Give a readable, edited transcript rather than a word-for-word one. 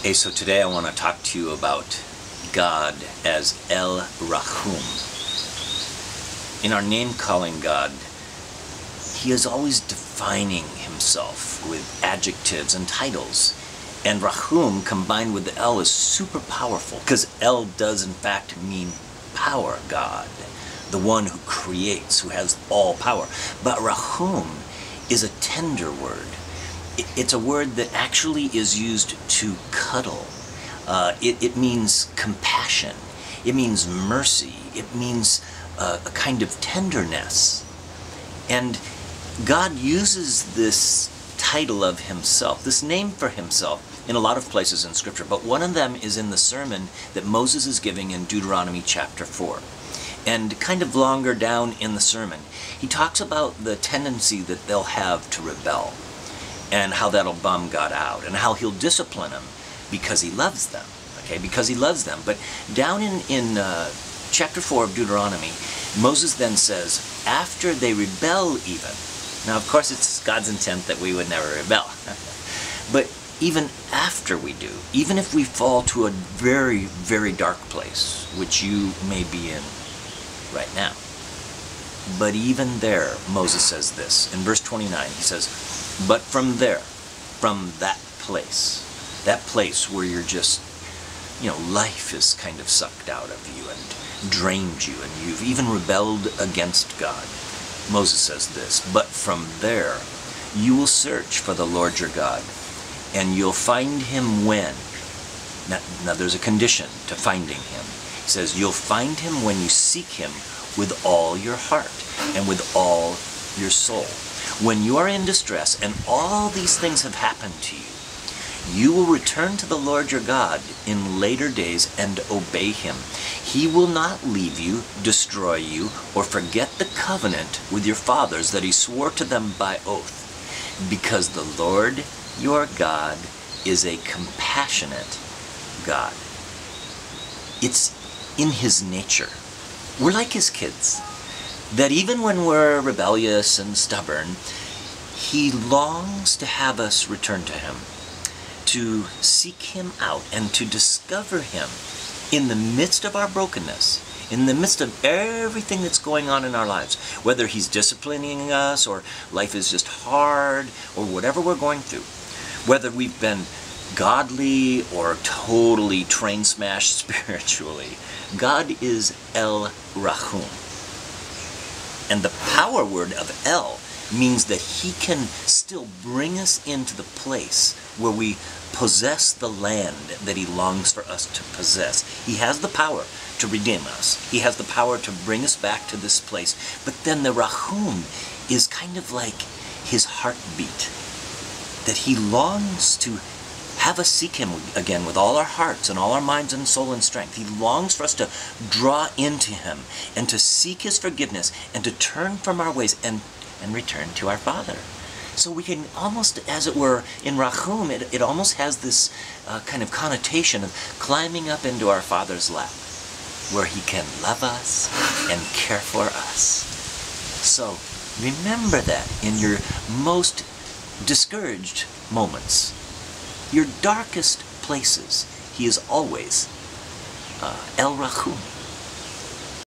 Hey, so today I want to talk to you about God as El Rachum. In our name-calling God, He is always defining Himself with adjectives and titles. And Rachum combined with the El is super powerful, because El does in fact mean power God, the one who creates, who has all power. But Rachum is a tender word. It's a word that actually is used to cuddle. It means compassion. It means mercy. It means a kind of tenderness. And God uses this title of Himself, this name for Himself, in a lot of places in Scripture. But one of them is in the sermon that Moses is giving in Deuteronomy chapter 4. And kind of longer down in the sermon, he talks about the tendency that they'll have to rebel, and how that'll bum God out, and how He'll discipline them because He loves them, okay, because He loves them. But down in chapter 4 of Deuteronomy, Moses then says, after they rebel even, now of course it's God's intent that we would never rebel, but even after we do, even if we fall to a very, very dark place, which you may be in right now, but even there, Moses says this, in verse 29, he says, but from there, from that place where you're just, life is kind of sucked out of you and drained you, and you've even rebelled against God. Moses says this, but from there you will search for the Lord your God, and you'll find Him when? Now there's a condition to finding Him. He says, you'll find Him when you seek Him with all your heart and with all your soul. When you are in distress and all these things have happened to you, you will return to the Lord your God in later days and obey Him. He will not leave you, destroy you, or forget the covenant with your fathers that He swore to them by oath, because the Lord your God is a compassionate God. It's in His nature. We're like His kids, that even when we're rebellious and stubborn, He longs to have us return to Him, to seek Him out and to discover Him in the midst of our brokenness, in the midst of everything that's going on in our lives, whether He's disciplining us or life is just hard or whatever we're going through, whether we've been godly or totally train smashed spiritually. God is El Rachum. And the power word of El means that He can still bring us into the place where we possess the land that He longs for us to possess. He has the power to redeem us. He has the power to bring us back to this place. But then the Rachum is kind of like His heartbeat, that He longs to have us seek Him again with all our hearts and all our minds and soul and strength. He longs for us to draw into Him and to seek His forgiveness and to turn from our ways and return to our Father. So we can almost, as it were, in Rachum, it almost has this kind of connotation of climbing up into our Father's lap, where He can love us and care for us. So remember that in your most discouraged moments, your darkest places, He is always El Rachum.